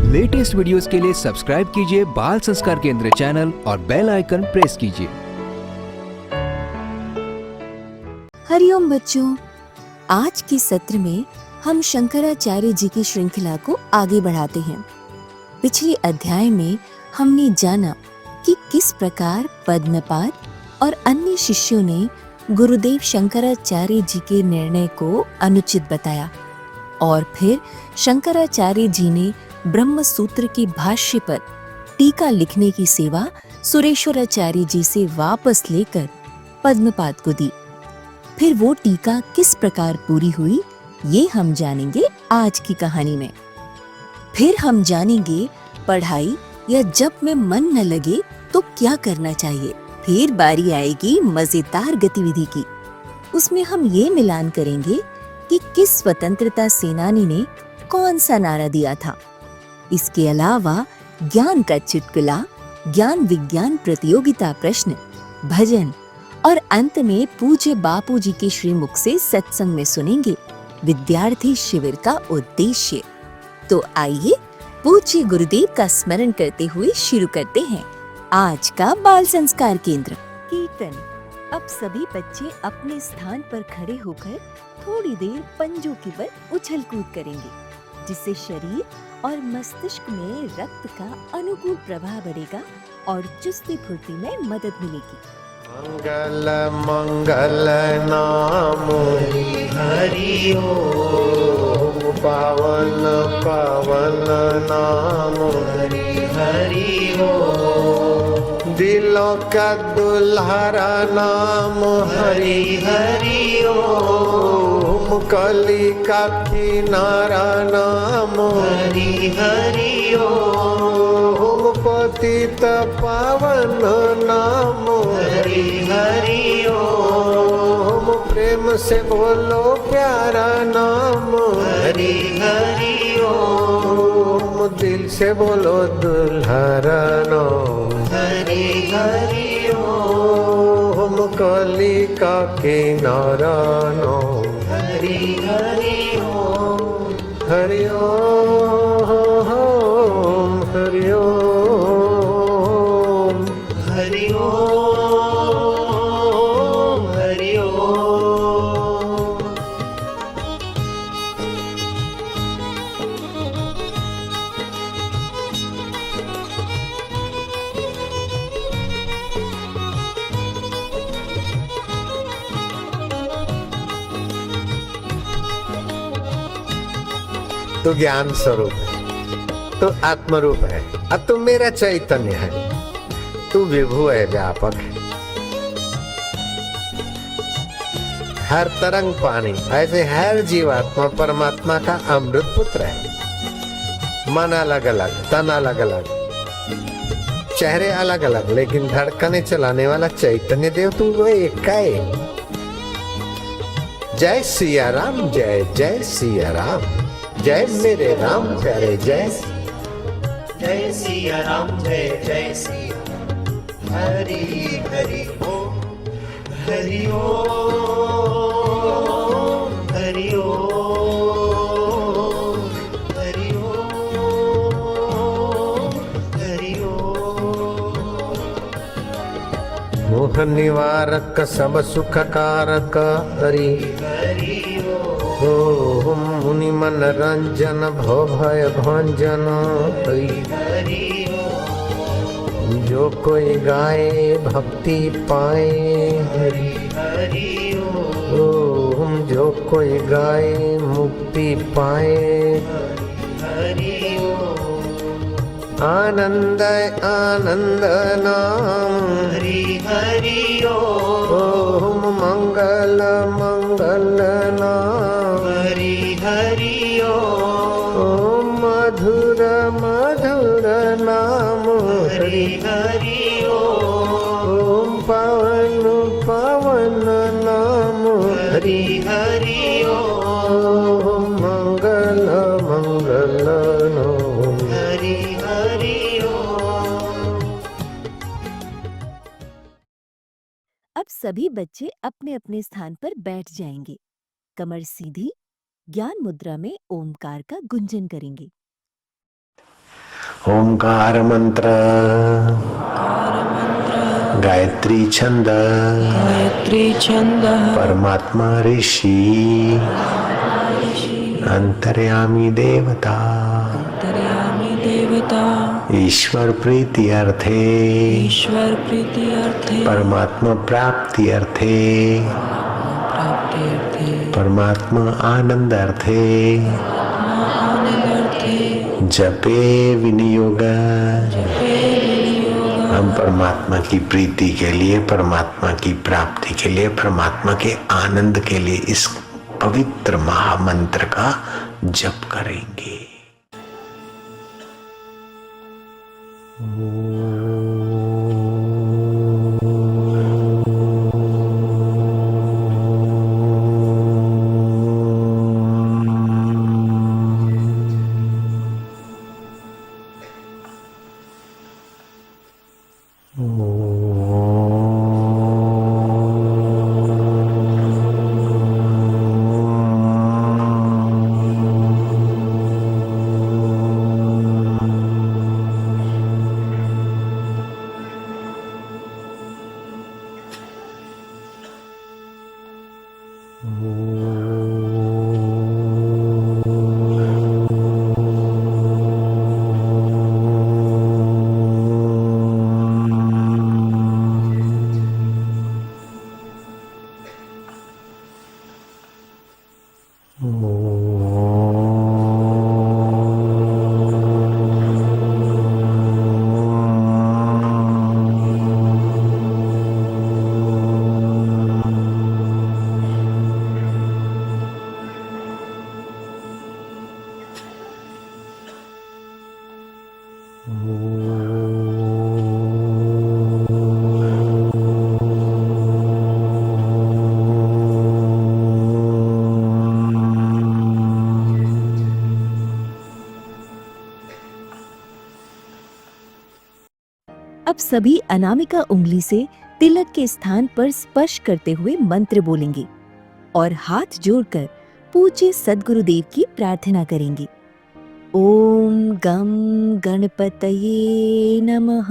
Latest videos के लिए subscribe कीजिए बाल संस्कार केंद्र चैनल और बेल आइकन प्रेस कीजिए। हरिओम बच्चों, आज के सत्र में हम शंकराचार्य जी की श्रृंखला को आगे बढ़ाते हैं। पिछले अध्याय में हमने जाना कि किस प्रकार पद्मपाद और अन्य शिष्यों ने गुरुदेव शंकराचार्य जी के निर्णय को अनुचित बताया और फिर शंकराचार्य जी ने ब्रह्म सूत्र के भाष्य पर टीका लिखने की सेवा सुरेश्वराचार्य जी से वापस लेकर पद्मपाद को दी। फिर वो टीका किस प्रकार पूरी हुई ये हम जानेंगे आज की कहानी में। फिर हम जानेंगे पढ़ाई या जप में मन न लगे तो क्या करना चाहिए। फिर बारी आएगी मजेदार गतिविधि की। उसमें हम ये मिलान करेंगे कि किस स्वतंत्रता सेनानी ने कौन सा नारा दिया था। इसके अलावा ज्ञान का चुटकुला, ज्ञान विज्ञान प्रतियोगिता प्रश्न, भजन और अंत में पूज्य बापू जी के श्रीमुख से सत्संग में सुनेंगे विद्यार्थी शिविर का उद्देश्य। तो आइए पूज्य गुरुदेव का स्मरण करते हुए शुरू करते हैं आज का बाल संस्कार केंद्र कीर्तन। अब सभी बच्चे अपने स्थान पर खड़े होकर थोड़ी देर पंजों के बल उछल कूद करेंगे, जिससे शरीर और मस्तिष्क में रक्त का अनुकूल प्रवाह बढ़ेगा और चुस्ती फुर्ती में मदद मिलेगी। मंगल मंगल नाम हरि ओम, पावन पावन नाम हरि ओम, दिलों का दुल्हरा नाम हरि हरि ओम, कली का किनारा नाम हरि हरि ओम, पतित पावन नाम हरि हरि ओम, प्रेम से बोलो प्यारा नाम हरि हरि ओम, दिल से बोलो दुल्हरा नाम हरि हरि ओम, कली का किनारा नाम हरि हरि ओम, हरि ओम हरि ओम, हरि ओम हरि ओम। तू ज्ञान स्वरूप है, तू आत्मरूप है, अब तू मेरा चैतन्य है, तू विभु है, व्यापक है, हर तरंग पानी। ऐसे हर जीवात्मा परमात्मा का अमृत पुत्र है। मन अलग अलग, तन अलग अलग, चेहरे अलग अलग, लेकिन धड़कने चलाने वाला चैतन्य देव तू वो एक का एक। जय सिया राम, जय जय सिया राम, जय मेरे राम प्यारे, जय जय सिया राम, जय जय सिया हरि हरि ओम, हरि ओम हरि ओम, हरि ओम हरि ओम। मोह निवारक सब सुख कारक हरि हरि ओम, मुनि मन रंजन भव भय भंजन हरि हरि जो कोई गाए भक्ति पाए हरि हरि ओम, जो कोई गाए मुक्ति पाए हरि आनंद आनंद नाम हरि हरि ओम, मंगल मंगल नाम हरि हरि ओम, मधुर मधुर नाम हरि हरि ओम, पवन पवन नाम हरि हरि ओम, मंगल मंगल नाम हरि हरि अब सभी बच्चे अपने अपने स्थान पर बैठ जाएंगे। कमर सीधी, ज्ञान मुद्रा में ओमकार का गुंजन करेंगे। ओंकार मंत्र, गायत्री छंद, परमात्मा ऋषि, अंतर्यामी देवता, ईश्वर प्रीति अर्थे, परमात्मा प्राप्ति अर्थे, परमात्मा आनंद अर्थे, जपे विनियोग। हम परमात्मा की प्रीति के लिए, परमात्मा की प्राप्ति के लिए, परमात्मा के आनंद के लिए इस पवित्र महामंत्र का जप करेंगे। अब सभी अनामिका उंगली से तिलक के स्थान पर स्पर्श करते हुए मंत्र बोलेंगे और हाथ जोड़कर पूज्य सद्गुरुदेव की प्रार्थना करेंगे। ओम गम गणपतये नमः।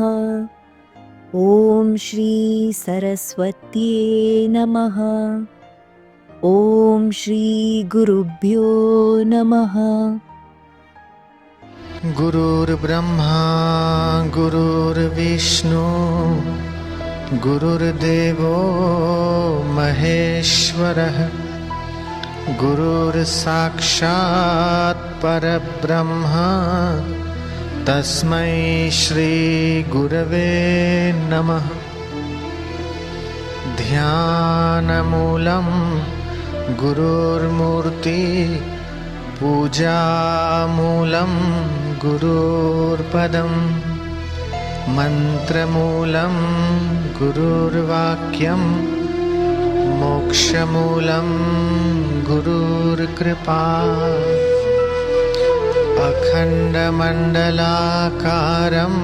ओम श्री सरस्वत्ये नमः। ओम श्री गुरुभ्यो नमः। गुरुर्ब्रह्मा गुरुर्विष्णु गुरुर्देवो महेश्वरः गुरुर्साक्षात् परब्रह्म तस्मै श्री गुरवे नमः। ध्यानमूलं गुरुर्मूर्ति पूजामूलं गुरुर्पदं मन्त्रमूलं गुरुर्वाक्यं मोक्षमूलं गुरुर्कृपा। अखण्डमण्डलाकारं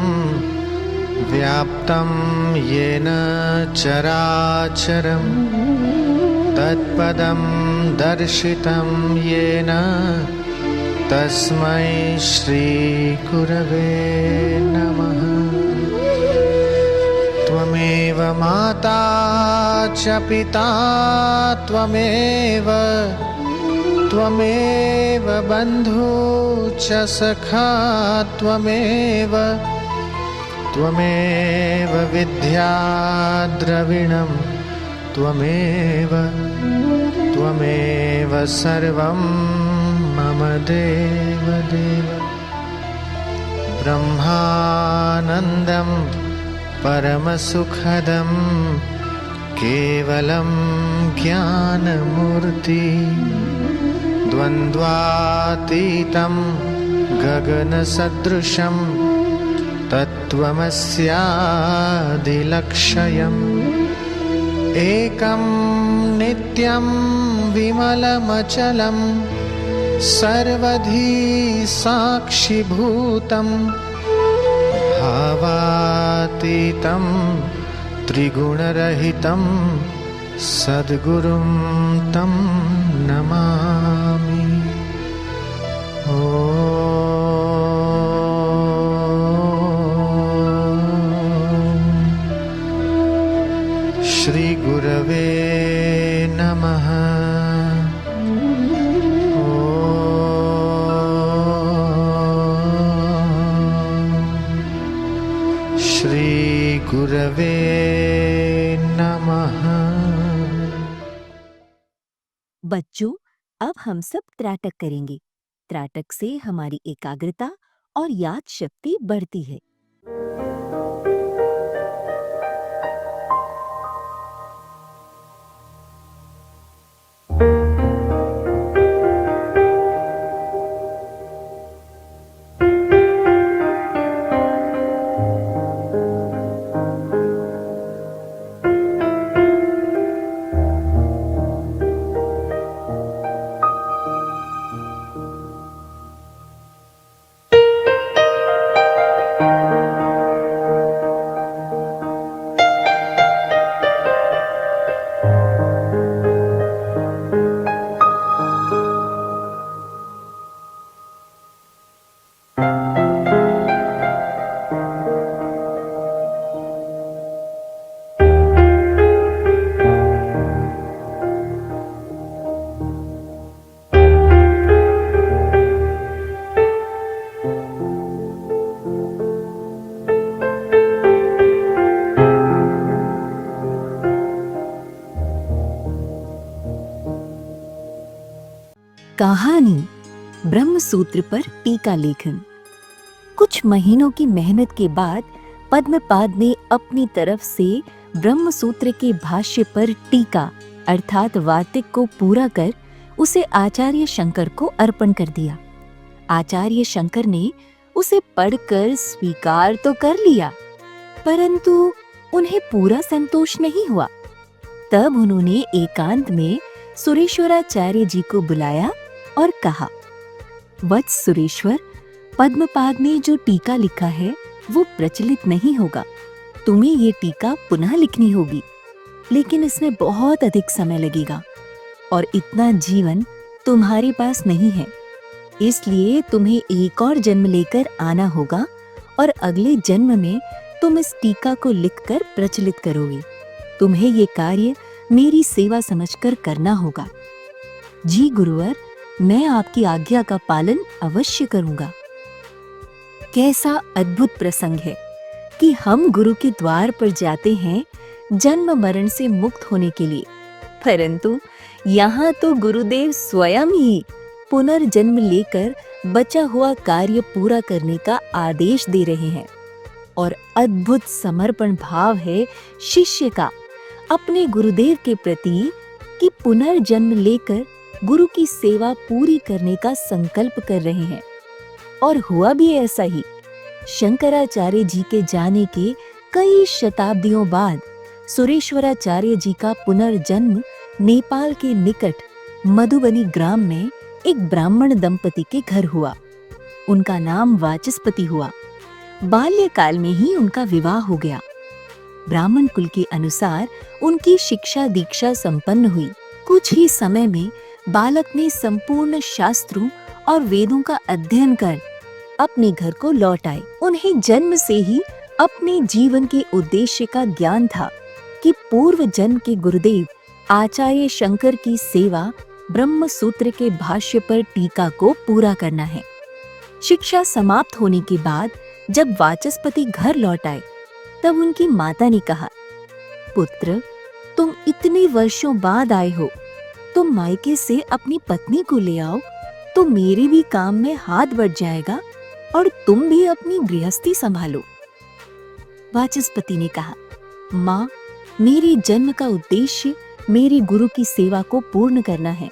व्याप्तं येन चराचरं तत्पदं दर्शितं येन तस्मै श्री गुरवे नमः। त्वमेव माता च पिता त्वमेव बन्धु च सखा त्वमेव विद्या द्रविणं त्वमेव सर्वं मम देवदेव। ब्रह्मानन्दं परमसुखदं केवलं ज्ञानमूर्ति द्वन्द्वातीतं गगनसदृशं तत्त्वमस्यादिलक्ष्यम् एकं नित्यं विमलमचलं सर्वधी साक्षिभूतं भावातीतं त्रिगुणरहितं सद्गुरुं तं नमामि। ॐ गुरवे नमः। बच्चों, अब हम सब त्राटक करेंगे। त्राटक से हमारी एकाग्रता और याद शक्ति बढ़ती है। कहानी ब्रह्म सूत्र पर टीका लेखन। कुछ महीनों की मेहनत के बाद पद्मपाद ने अपनी तरफ से ब्रह्म सूत्र के भाष्य पर टीका अर्थात वार्तिक को पूरा कर उसे आचार्य शंकर को अर्पण कर दिया। आचार्य शंकर ने उसे पढ़कर स्वीकार तो कर लिया, परंतु उन्हें पूरा संतोष नहीं हुआ। तब उन्होंने एकांत में सुरेश्वराचार्य जी को बुलाया और कहा, वत्स सुरेश्वर, पद्मपाद ने जो टीका लिखा है वो प्रचलित नहीं होगा। तुम्हें ये टीका पुनः लिखनी होगी, लेकिन इसमें बहुत अधिक समय लगेगा और इतना जीवन तुम्हारे पास नहीं है। इसलिए तुम्हें एक और जन्म लेकर आना होगा और अगले जन्म में तुम इस टीका को लिखकर प्रचलित करोगे। तुम्हें ये कार्य मेरी सेवा समझकर करना होगा। जी गुरुवर, मैं आपकी आज्ञा का पालन अवश्य करूंगा। कैसा अद्भुत प्रसंग है कि हम गुरु के द्वार पर जाते हैं जन्म मरण से मुक्त होने के लिए, परंतु यहाँ तो गुरुदेव स्वयं ही पुनर्जन्म लेकर बचा हुआ कार्य पूरा करने का आदेश दे रहे हैं। और अद्भुत समर्पण भाव है शिष्य का अपने गुरुदेव के प्रति कि पुनर्जन्म लेकर गुरु की सेवा पूरी करने का संकल्प कर रहे हैं। और हुआ भी ऐसा ही। शंकराचार्य जी के जाने के कई शताब्दियों बाद सुरेश्वराचार्य जी का पुनर्जन्म नेपाल के निकट मधुबनी ग्राम में एक ब्राह्मण दंपति के घर हुआ। उनका नाम वाचस्पति हुआ। बाल्यकाल में ही उनका विवाह हो गया। ब्राह्मण कुल के अनुसार उनकी शिक्षा दीक्षा संपन्न हुई। कुछ ही समय में बालक ने संपूर्ण शास्त्रों और वेदों का अध्ययन कर अपने घर को लौट आए। उन्हें जन्म से ही अपने जीवन के उद्देश्य का ज्ञान था कि पूर्व जन्म के गुरुदेव आचार्य शंकर की सेवा ब्रह्म सूत्र के भाष्य पर टीका को पूरा करना है। शिक्षा समाप्त होने के बाद जब वाचस्पति घर लौट आए, तब उनकी माता ने कहा, पुत्र, तुम इतने वर्षों बाद आए हो, तुम मायके से अपनी पत्नी को ले आओ तो मेरे भी काम में हाथ बढ़ जाएगा और तुम भी अपनी गृहस्थी संभालो। वाचस्पति ने कहा, माँ, मेरे जन्म का उद्देश्य मेरे गुरु की सेवा को पूर्ण करना है,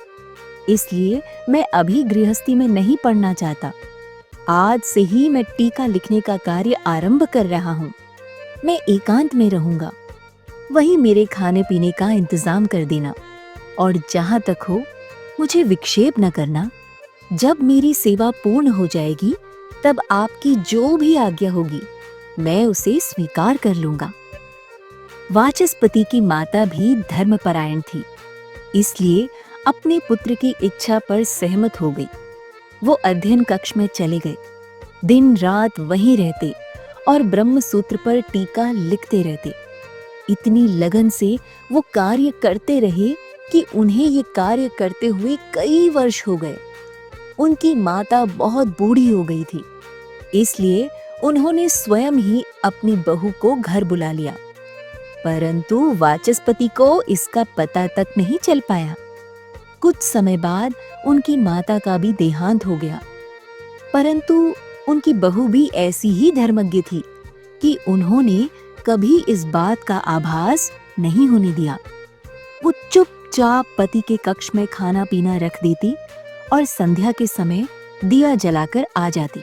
इसलिए मैं अभी गृहस्थी में नहीं पड़ना चाहता। आज से ही मैं टीका लिखने का कार्य आरंभ कर रहा हूँ। मैं एकांत में रहूंगा, वहीं मेरे खाने पीने का इंतजाम कर देना और जहां तक हो मुझे विक्षेप न करना। जब मेरी सेवा पूर्ण हो जाएगी तब आपकी जो भी आज्ञा होगी मैं उसे स्वीकार कर लूंगा। वाचस्पति की माता भी धर्मपरायण थी, इसलिए अपने पुत्र की इच्छा पर सहमत हो गई। वो अध्ययन कक्ष में चले गए। दिन रात वहीं रहते और ब्रह्म सूत्र पर टीका लिखते रहते। इतनी लगन से वो कार्य करते रहे कि उन्हें ये कार्य करते हुए कई वर्ष हो गए। उनकी माता बहुत बूढ़ी हो गई थी, इसलिए उन्होंने स्वयं ही अपनी बहू को घर बुला लिया परंतु वाचस्पति को इसका पता तक नहीं चल पाया। कुछ समय बाद उनकी माता का भी देहांत हो गया, परंतु उनकी बहू भी ऐसी ही धर्मज्ञ थी कि उन्होंने कभी इस बात का आभास नहीं होने दिया। वो चुपचाप पति के कक्ष में खाना पीना रख देती और संध्या के समय दिया जलाकर आ जाती।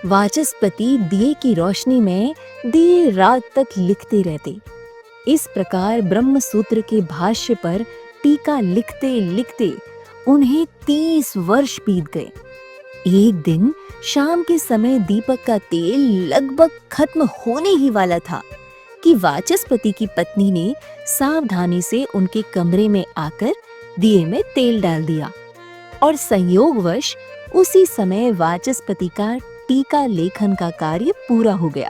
वाचस्पति दिए की रोशनी में देर रात तक लिखते रहते। इस प्रकार ब्रह्म सूत्र के भाष्य पर टीका लिखते लिखते उन्हें 30 वर्ष बीत गए। एक दिन शाम के समय दीपक का तेल लगभग खत्म होने ही वाला था कि वाचस्पति की पत्नी ने सावधानी से उनके कमरे में आकर दिए में तेल डाल दिया और संयोगवश उसी समय वाचस्पति का टीका लेखन का कार्य पूरा हो गया।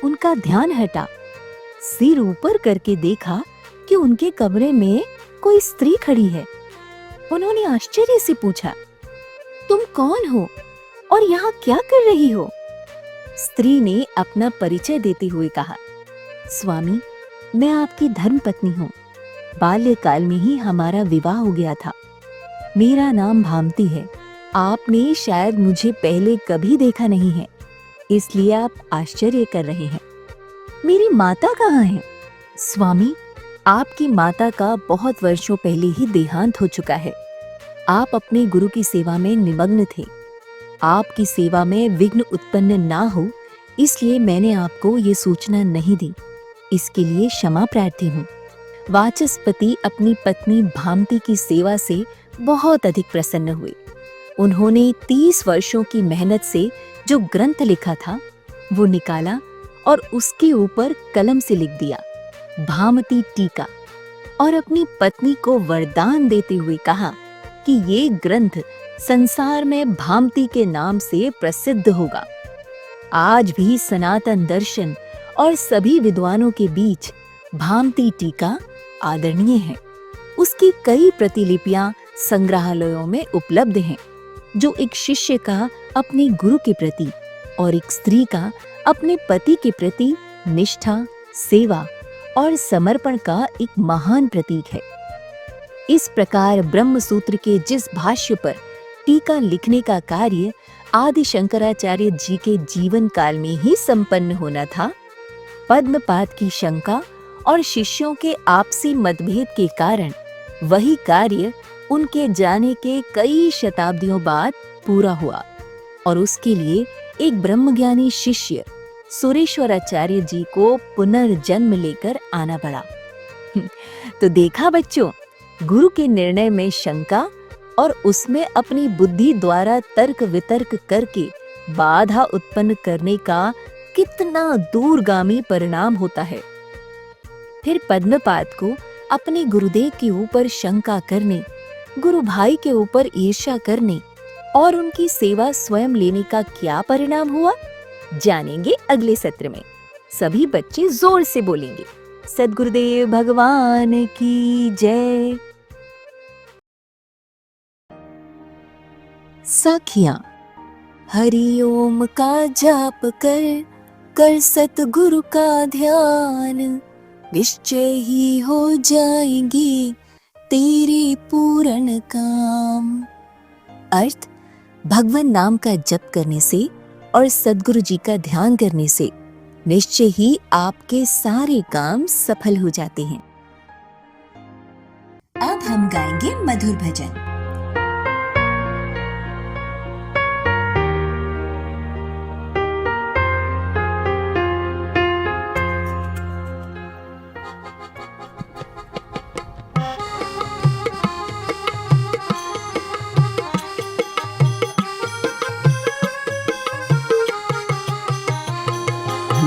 उनका ध्यान हटा, सिर ऊपर करके देखा कि उनके कमरे में कोई स्त्री खड़ी है। उन्होंने आश्चर्य से पूछा, तुम कौन हो और यहाँ क्या कर रही हो? स्त्री ने अपना परिचय देते हुए कहा, स्वामी, मैं आपकी धर्मपत्नी हूँ। बाल्यकाल में ही हमारा विवाह हो गया था। मेरा नाम भामती है। आपने शायद मुझे पहले कभी देखा नहीं है, इसलिए आप आश्चर्य कर रहे हैं। मेरी माता कहाँ है? स्वामी, आपकी माता का बहुत वर्षों पहले ही देहांत हो चुका है। आप अपने गुरु की सेवा में निमग्न थे। आपकी सेवा में विघ्न उत्पन्न ना हो, इसलिए मैंने आपको ये सूचना नहीं दी। इसके लिए क्षमा प्रार्थी हूँ। वाचस्पति अपनी पत्नी भामती की सेवा से बहुत अधिक प्रसन्न हुए। उन्होंने 30 वर्षों की मेहनत से जो ग्रंथ लिखा था वो निकाला और उसके ऊपर कलम से लिख दिया, भामती टीका, और अपनी पत्नी को वरदान देते हुए कहा कि ये ग्रंथ संसार में भामती के नाम से प्रसिद्ध होगा। आज भी सनातन दर्शन और सभी विद्वानों के बीच भामती टीका आदरणीय है। उसकी कई प्रतिलिपियां संग्रहालयों में उपलब्ध हैं, जो एक शिष्य का अपने गुरु के प्रति और एक स्त्री का अपने पति के प्रति निष्ठा, सेवा और समर्पण का एक महान प्रतीक है। इस प्रकार ब्रह्म सूत्र के जिस भाष्य पर टीका लिखने का कार्य आदि शंकराचार्य जी के जीवन काल में ही संपन्न होना था, पद्मपाद की शंका और शिष्यों के आपसी मतभेद के कारण वही कार्य उनके जाने के कई शताब्दियों बाद पूरा हुआ और उसके लिए एक ब्रह्मज्ञानी शिष्य सुरेश्वराचार्य जी को पुनर्जन्म लेकर आना पड़ा। तो देखा बच्चों, गुरु के निर्णय में शंका और उसमें अपनी बुद्धि द्वारा तर्क वितर्क करके बाधा उत्पन्न करने का कितना दूरगामी परिणाम होता है। फिर पद्मपाद को अपने गुरुदेव के ऊपर शंका करने, गुरु भाई के ऊपर ईर्ष्या करने और उनकी सेवा स्वयं लेने का क्या परिणाम हुआ, जानेंगे अगले सत्र में। सभी बच्चे जोर से बोलेंगे, सद्गुरुदेव भगवान की जय। सखियां, हरि ओम का जाप कर, कर सतगुरु का ध्यान, निश्चय ही हो जाएंगे तेरे पूर्ण काम। अर्थ, भगवान नाम का जप करने से और सद्गुरु जी का ध्यान करने से निश्चय ही आपके सारे काम सफल हो जाते हैं। अब हम गाएंगे मधुर भजन।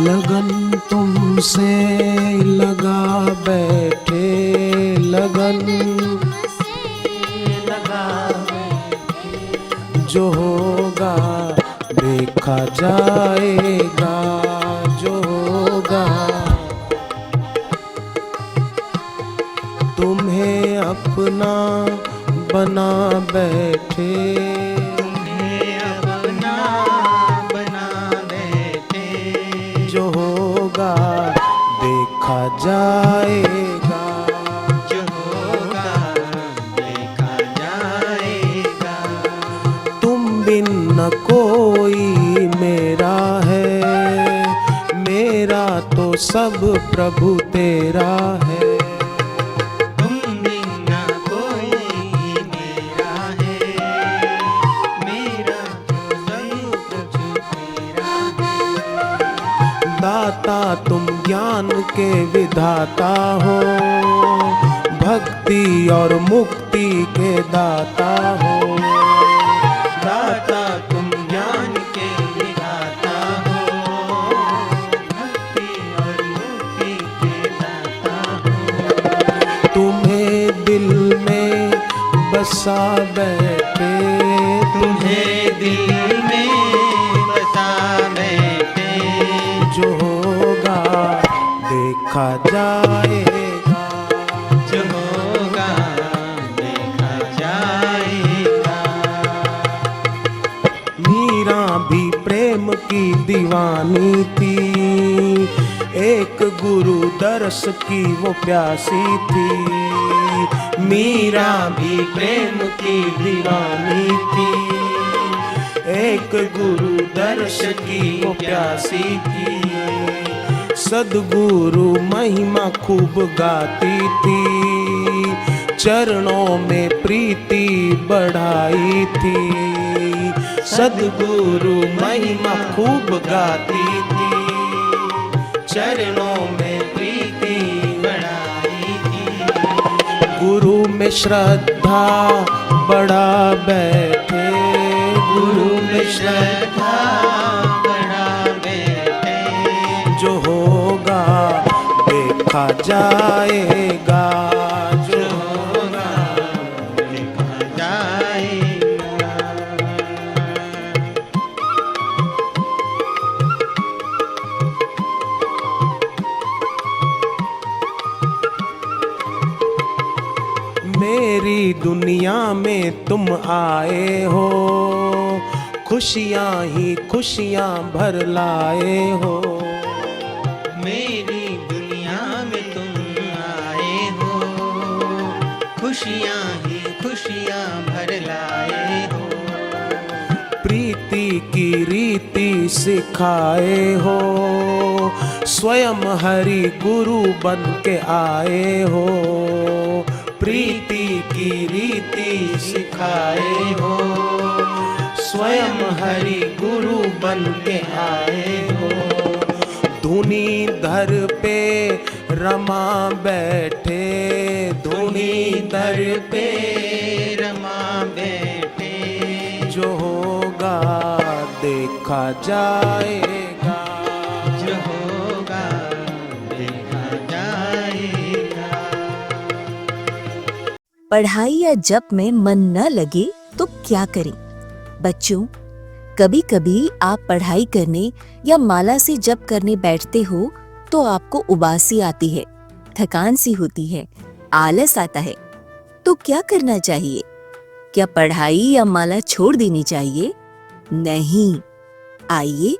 लगन तुमसे लगा बैठे, लगन जो होगा देखा जाएगा, जो होगा तुम्हें अपना बना बैठे, जो होगा देखा जाएगा। जो होगा देखा जाएगा। तुम बिन न कोई मेरा है, मेरा तो सब प्रभु तेरा है। तुम बिना कोई मेरा है, मेरा तो सब कुछ तेरा है। दाता तुम ज्ञान के विधाता हो, भक्ति और मुक्ति के दाता हो। दाता तुम ज्ञान के विधाता हो, भक्ति और मुक्ति के दाता हो। तुम्हें दिल में बसा बैठे, तुम्हें दिल में बसा बैठे। जो होगा देखा जाएगा। जो होगा देखा जाएगा। मीरा भी प्रेम की दीवानी थी, एक गुरु दर्श की वो प्यासी थी। मीरा भी प्रेम की दीवानी थी, एक गुरु दर्श की वो प्यासी थी। सद्गुरु महिमा खूब गाती थी, चरणों में प्रीति बढ़ाई थी। सद्गुरु महिमा खूब गाती थी, चरणों में प्रीति बढ़ाई थी। गुरु में श्रद्धा बढ़ा बैठे, गुरु में श्रद्धा बड़ा बैठे। जो होगा देखा जाएगा। जो होगा देखा जाएगा। मेरी दुनिया में तुम आए हो, खुशियाँ ही खुशियाँ भर लाए हो। मेरी दुनिया में तुम आए हो, खुशियाँ ही खुशियाँ भर लाए हो। प्रीति की रीति सिखाए हो, स्वयं हरि गुरु बन के आए हो। प्रीति की रीति सिखाए हो, स्वयं हरि गुरु बन के आए हो। धुनी धर पे रमा बैठे, धुनी धर पे रमा बैठे। जो होगा देखा जाएगा। जो होगा देखा जाएगा। पढ़ाई या जप में मन न लगे तो क्या करें? बच्चों, कभी कभी आप पढ़ाई करने या माला से जप करने बैठते हो तो आपको उबासी आती है, थकान सी होती है, आलस आता है। तो क्या करना चाहिए? क्या पढ़ाई या माला छोड़ देनी चाहिए? नहीं। आइए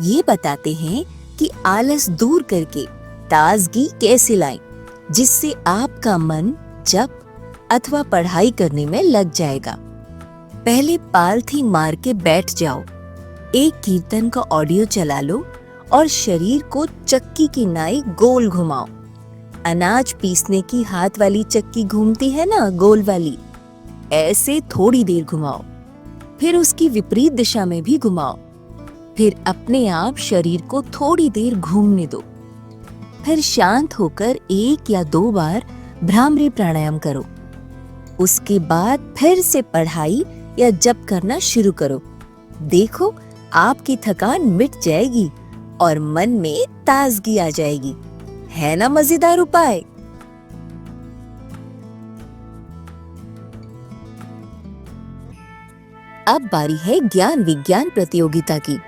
ये बताते हैं कि आलस दूर करके ताजगी कैसे लाएं, जिससे आपका मन जप अथवा पढ़ाई करने में लग जाएगा। पहले पालथी मार के बैठ जाओ, एक कीर्तन का ऑडियो चला लो और शरीर को चक्की की नाई गोल घुमाओ। अनाज पीसने की हाथ वाली चक्की घूमती है ना, गोल वाली, ऐसे थोड़ी देर घुमाओ, फिर उसकी विपरीत दिशा में भी घुमाओ। फिर अपने आप शरीर को थोड़ी देर घूमने दो। फिर शांत होकर 1 या 2 बार भ्रामरी प्राणायाम करो। उसके बाद फिर से पढ़ाई या जप करना शुरू करो। देखो, आपकी थकान मिट जाएगी और मन में ताजगी आ जाएगी। है ना मजेदार उपाय? अब बारी है ज्ञान विज्ञान प्रतियोगिता की।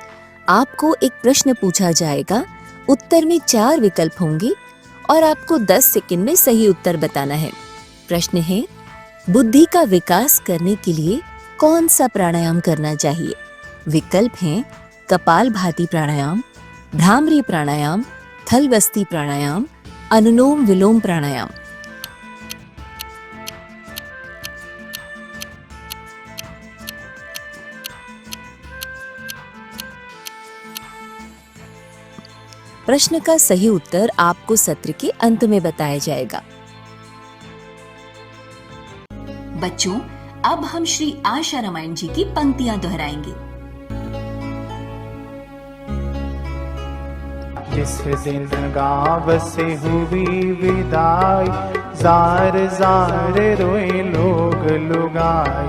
आपको एक प्रश्न पूछा जाएगा, उत्तर में 4 विकल्प होंगे और आपको 10 सेकंड में सही उत्तर बताना है। प्रश्न है, बुद्धि का विकास करने के लिए कौन सा प्राणायाम करना चाहिए? विकल्प हैं कपालभाति प्राणायाम, भ्रामरी प्राणायाम, थलबस्ती प्राणायाम, अनुलोम विलोम प्राणायाम। प्रश्न का सही उत्तर आपको सत्र के अंत में बताया जाएगा। बच्चों, अब हम श्री आशा रामायण जी की पंक्तियां दोहराएंगे। जिस दिन गाँव से हुई विदाई, जार जार रोए लोग लुगाई।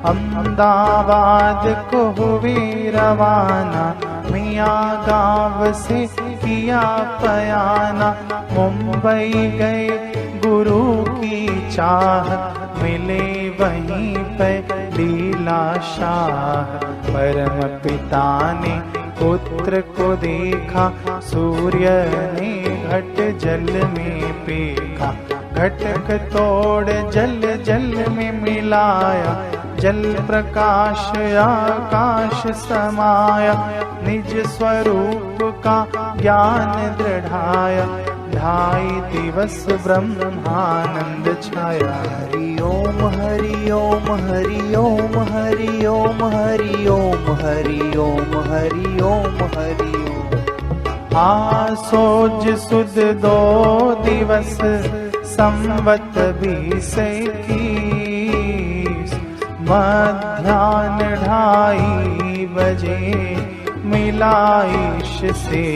अहमदाबाद को हुई रवाना, मियाँ गाँव से किया पयाना। मुंबई गए गुरु की चाह, मिले वहीं पे लीला शाह। परम पिता ने पुत्र को देखा, सूर्य ने घट जल में पेखा। घटक तोड़ जल जल में मिलाया, जल प्रकाश आकाश समाया। निज स्वरूप का ज्ञान दृढ़ाया, 2.5 दिवस ब्रह्मानंद छाया। हरि ओम हरि ओम हरि ओम हरि ओम हरि ओम हरि ओम हरि ओम हरि ओम। आसोज सुद 2 दिवस, संवत 2021। मध्याह्न 2:30 बजे, मिलाइश से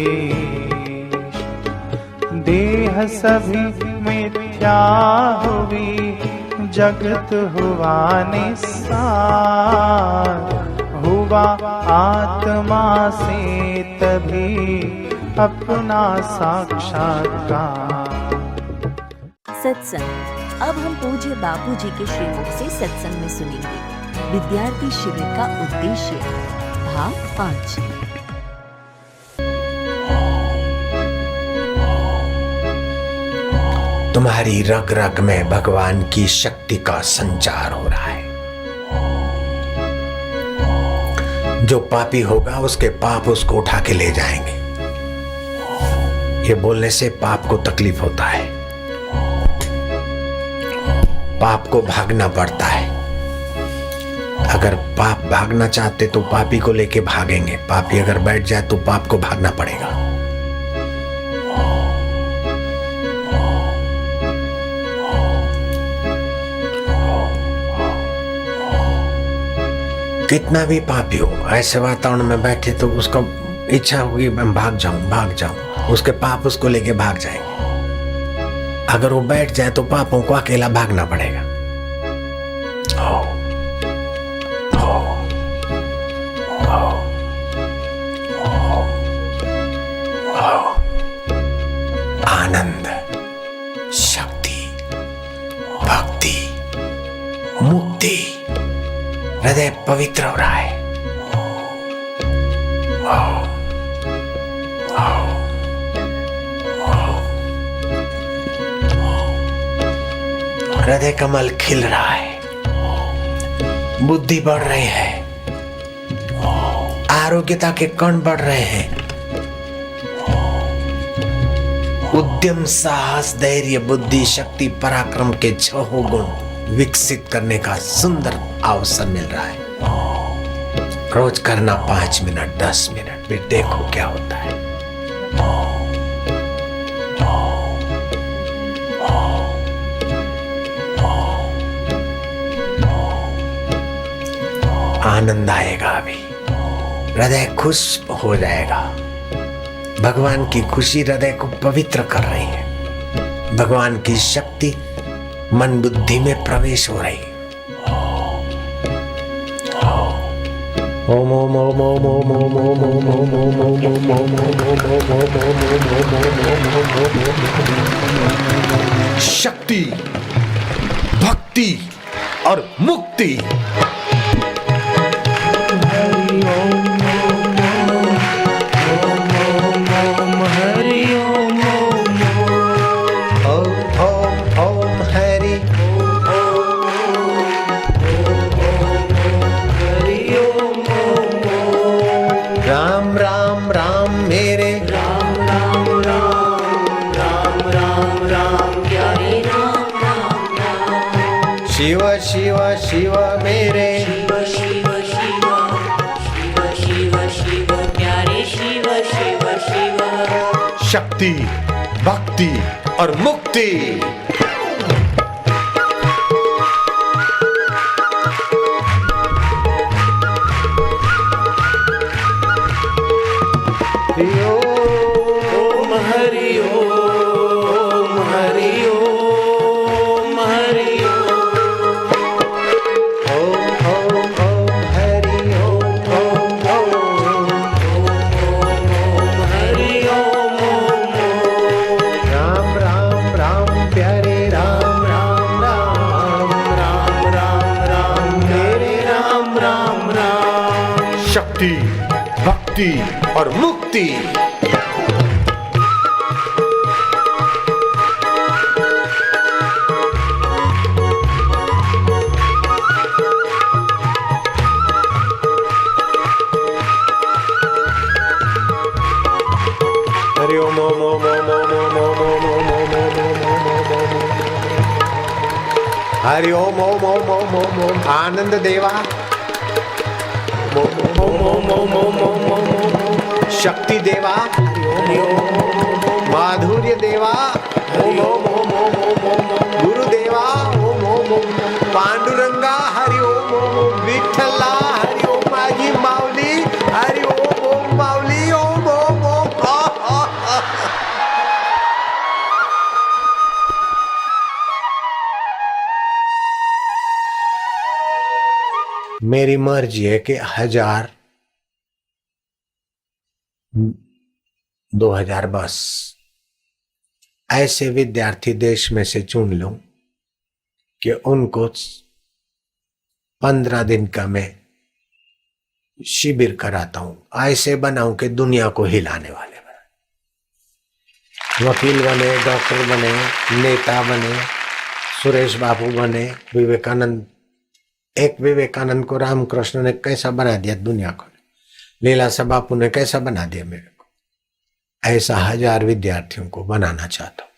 देह सभी मिथ्या हुई, जगत हुआ निस्सार। हुआ आत्मा से तभी अपना साक्षात्कार। सत्संग। अब हम पूज्य बापू जी के श्रीमुख से सत्संग में सुनेंगे विद्यार्थी शिविर का उद्देश्य, भाग 5। तुम्हारी रग रग में भगवान की शक्ति का संचार हो रहा है। जो पापी होगा उसके पाप उसको उठा के ले जाएंगे। ये बोलने से पाप को तकलीफ होता है, पाप को भागना पड़ता है। अगर पाप भागना चाहते तो पापी को लेके भागेंगे, पापी अगर बैठ जाए तो पाप को भागना पड़ेगा। कितना भी पापी हो, ऐसे वातावरण में बैठे तो उसको इच्छा होगी मैं भाग जाऊं, उसके पाप उसको लेके भाग जाएंगे। अगर वो बैठ जाए तो पापों को अकेला भागना पड़ेगा। आनंद, शक्ति, भक्ति, मुक्ति, हृदय पवित्र हो रहा है। हृदय कमल खिल रहा है, बुद्धि बढ़ रही है, आरोग्यता के कण बढ़ रहे हैं। उद्यम, साहस, धैर्य, बुद्धि, शक्ति, पराक्रम के 6 गुण विकसित करने का सुंदर अवसर मिल रहा है। रोज करना 5 मिनट 10 मिनट, फिर देखो क्या होता है। आनंद आएगा, अभी हृदय खुश हो जाएगा। भगवान की खुशी हृदय को पवित्र कर रही है। भगवान की शक्ति मन बुद्धि में प्रवेश हो रही है। ओम ओम ओम ओम ओम ओम ओम ओम ओम ओम ओम ओम। शक्ति, भक्ति और मुक्ति। हरि ओम हरि ओम ओम ओम ओम हरि राम राम राम मेरे राम राम राम राम राम शिव शिव शिव मेरे शिव शिव शिव शिव शिव शिव प्यारे शिव शिव शिव शक्ति भक्ति और मुक्ति। ओम हरि ओम हरि ओम हरि ओम ओम ओम हरि ओम ओम ओम हरि ओम राम राम राम प्यारे राम राम राम राम राम राम मेरे राम राम राम। शक्ति भक्ति और मुक्ति। हरि ओम ओम ओम ओम ओम ओम ओम ओम ओम ओम ओम ओम ओम ओम ओम। हरि ओम ओम ओम ओम ओम ओम आनंद देवा। ओम ओम ओम ओम ओम ओम ओम ओम शक्ति देवा। हरि ओम माधुर्य देवा। ओम ओम ओम ओम ओम ओम गुरुदेवा। ओम ओम ओम पांडुरंगा। हरि ओम ओम ओम विठ्ठला। हरि ओम माझी माऊली। हरि ओम ओम माऊली। ओम ओम ओम मेरी मर्जी है कि 1000 2000 बस ऐसे विद्यार्थी देश में से चुन लूं कि उनको 15 दिन का मैं शिविर कराता हूं। ऐसे बनाऊं कि दुनिया को हिलाने वाले बने। वकील बने, डॉक्टर बने, नेता बने, सुरेश बाबू बने, विवेकानंद। एक विवेकानंद को रामकृष्ण ने कैसा बना दिया दुनिया को, लीलाशाह बापू ने कैसा बना दिया मेरे को। ऐसा 1000 विद्यार्थियों को बनाना चाहता हूं।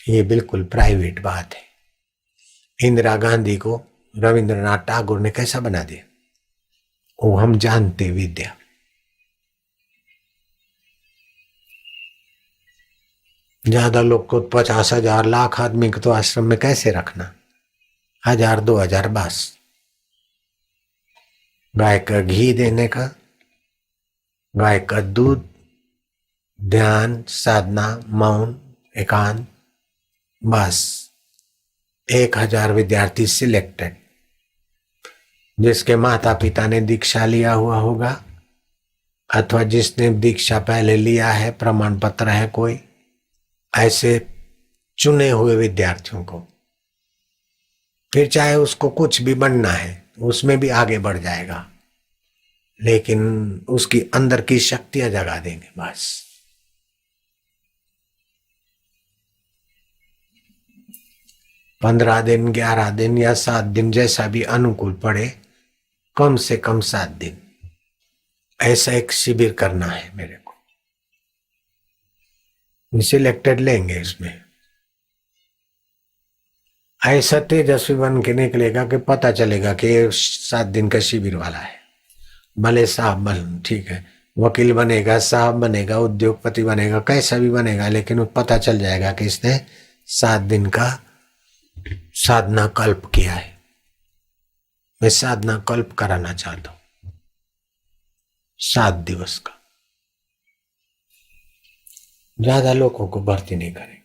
ये बिल्कुल प्राइवेट बात है। इंदिरा गांधी को रविंद्रनाथ टैगोर ने कैसा बना दिया, वो हम जानते विद्या। ज्यादा लोग को 50,000 लाख आदमी को तो आश्रम में कैसे रखना। 1000 2000 बस। गाय का घी देने का, गाय का दूध, ध्यान, साधना, मौन, एकांत, बस 1000 विद्यार्थी सिलेक्टेड, जिसके माता पिता ने दीक्षा लिया हुआ होगा अथवा जिसने दीक्षा पहले लिया है, प्रमाण पत्र है कोई, ऐसे चुने हुए विद्यार्थियों को। फिर चाहे उसको कुछ भी बनना है उसमें भी आगे बढ़ जाएगा, लेकिन उसकी अंदर की शक्तियां जगा देंगे बस। पंद्रह दिन, 11 दिन या 7 दिन, जैसा भी अनुकूल पड़े, कम से कम 7 दिन ऐसा एक शिविर करना है मेरे को। सिलेक्टेड लेंगे इसमें। ऐसा तेजस्वी बन के निकलेगा कि पता चलेगा कि ये 7 दिन का शिविर वाला है। भले साहब बन, ठीक है, वकील बनेगा, साहब बनेगा, उद्योगपति बनेगा, कैसा भी बनेगा, लेकिन पता चल जाएगा कि इसने 7 दिन का साधना कल्प किया है। मैं साधना कल्प कराना चाहता हूं, 7 दिवस का। ज्यादा लोगों को भर्ती नहीं करेंगे।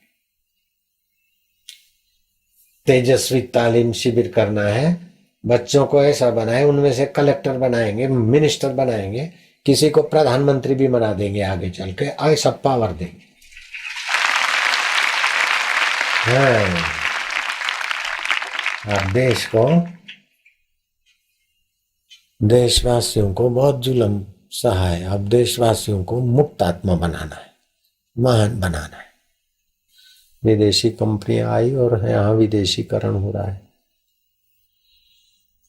तेजस्वी तालीम शिविर करना है। बच्चों को ऐसा बनाए, उनमें से कलेक्टर बनाएंगे, मिनिस्टर बनाएंगे, किसी को प्रधानमंत्री भी बना देंगे आगे चल के, ऐसा पावर देंगे। अब देश को, देशवासियों को बहुत जुल्म सहा है। अब देशवासियों को मुक्त आत्मा बनाना है, महान बनाना है। विदेशी कंपनियां आई और यहाँ विदेशीकरण हो रहा है।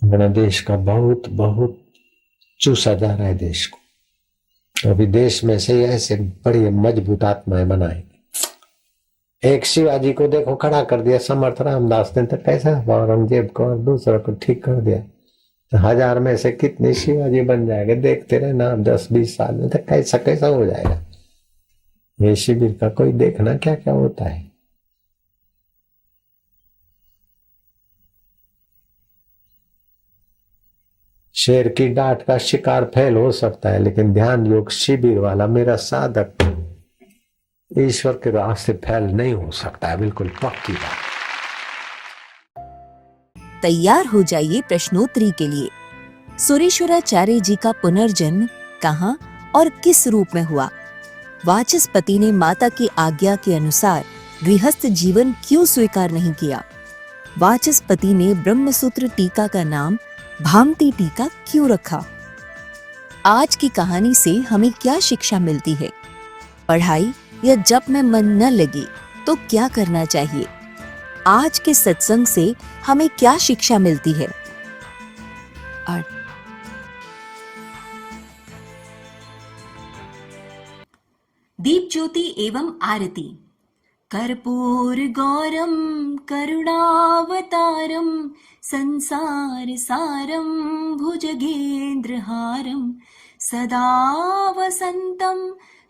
अपना देश का बहुत बहुत चूसा जा रहा है देश को। अभी देश में से ऐसे बड़ी मजबूत आत्माएं बनाएंगे, एक शिवाजी को देखो खड़ा कर दिया समर्थ रामदास ने, तो कैसा औरंगजेब को और दूसरों को ठीक कर दिया। तो 1000 में से कितने शिवाजी बन जाएंगे, देखते रहे ना 10-20 साल में, तो कैसा कैसा हो जाएगा। ये शिविर का कोई देखना क्या क्या होता है। शेर की डांट का शिकार फैल हो सकता है, लेकिन ध्यान योग शिविर वाला मेरा साधक ईश्वर के रास्ते फैल नहीं हो सकता है, बिल्कुल पक्की बात। तैयार हो जाइए प्रश्नोत्तरी के लिए। सुरेश्वराचार्य जी का पुनर्जन्म कहाँ और किस रूप में हुआ? वाचस्पति ने माता की आज्ञा के अनुसार गृहस्थ जीवन क्यों स्वीकार नहीं किया? वाचस्पति ने ब्रह्मसूत्र टीका का नाम भामती टीका क्यों रखा? आज की कहानी से हमें क्या शिक्षा मिलती है? पढ़ाई या जप में मन न लगे तो क्या करना चाहिए? आज के सत्संग से हमें क्या शिक्षा मिलती है? दीप ज्योति एवं आरती। कर्पूर गौरम करुणावतारम संसार सारम भुजगेन्द्रहारम सदा वसंतम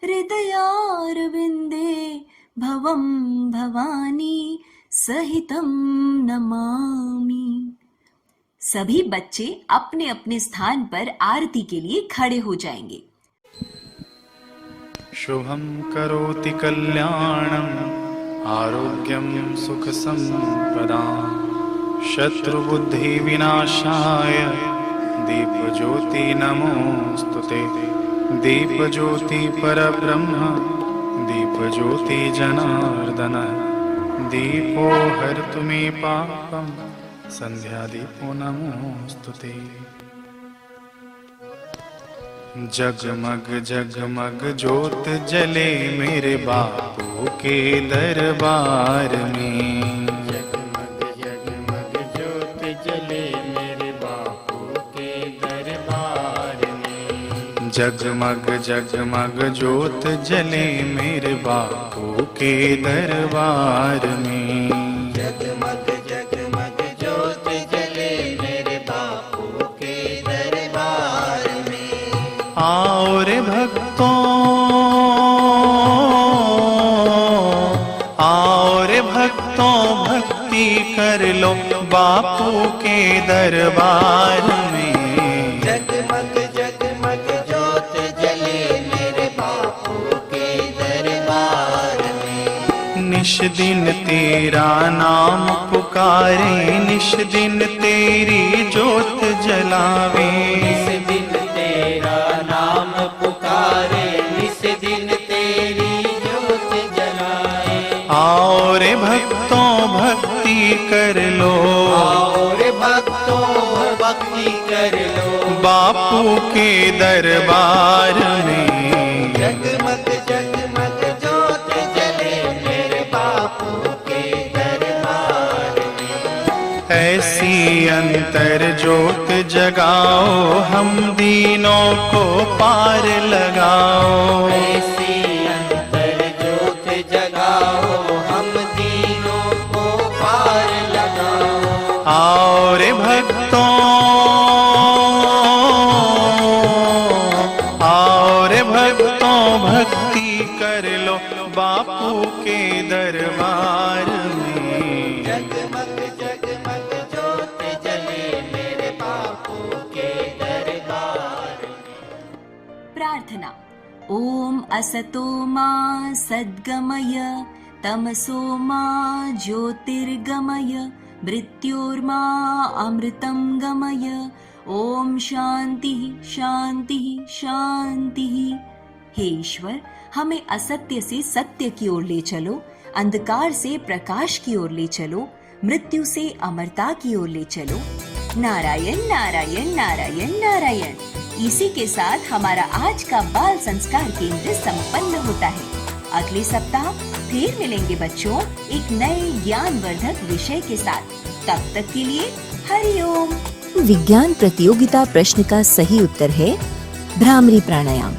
हृदयारविंदे भवम भवानी सहितम नमामि। सभी बच्चे अपने अपने स्थान पर आरती के लिए खड़े हो जाएंगे। शुभं करोति कल्याणं आरोग्यं सुख संपदां शत्रुबुद्धि विनाशाय दीपज्योति नमोस्तुते। दीपज्योति परब्रह्म दीपज्योति जनार्दन दीपो हरतु मे पापं संध्यादीपो नमोस्तुते। जगमग जगमग ज्योत जले मेरे बापू के दरबार में। जगमग जगमग ज्योत जले मेरे बापू के दरबार में। जगमग जगमग ज्योत जले मेरे बापू के दरबार में। जगमग जगमग ज्योत जले मेरे बापू के दरबार में। आओ रे भक्तों भक्ति कर लो बापू के दरबार में। जगमग जगमग ज्योत जले मेरे बापू के दरबार में। निश दिन तेरा नाम पुकारे निश दिन तेरी ज्योत जलावे। निस दिन तेरा नाम पुकारे निस दिन तेरी ज्योत जलाए। आओ रे भक्तों भक्ति कर लो। आओ रे भक्तों भक्ति कर लो बापू के दरबार में। जगमग जगमग ज्योत जले मेरे बापू के दरबार में। ऐसी अंतर ज्योत जगाओ हम दीनों को पार लगाओ। ऐसी अंतर ज्योत जगाओ हम दीनों को पार लगाओ। आओ रे भक्तों भक्ति कर लो बापू के दरबार में। जगमग जगमग ज्योत जले मेरे बापू के दरबार में। प्रार्थना। ओम असतो मा सद्गमय तमसो मा ज्योतिर्गमय मृत्योर्मा अमृतं गमय। ओम शांति शांति शांति। हे ईश्वर, हमें असत्य से सत्य की ओर ले चलो, अंधकार से प्रकाश की ओर ले चलो, मृत्यु से अमरता की ओर ले चलो। नारायण नारायण नारायण नारायण। इसी के साथ हमारा आज का बाल संस्कार केंद्र संपन्न होता है। अगले सप्ताह फिर मिलेंगे बच्चों एक नए ज्ञानवर्धक विषय के साथ। तब तक के लिए हरि ओम। विज्ञान प्रतियोगिता प्रश्न का सही उत्तर है भ्रामरी प्राणायाम।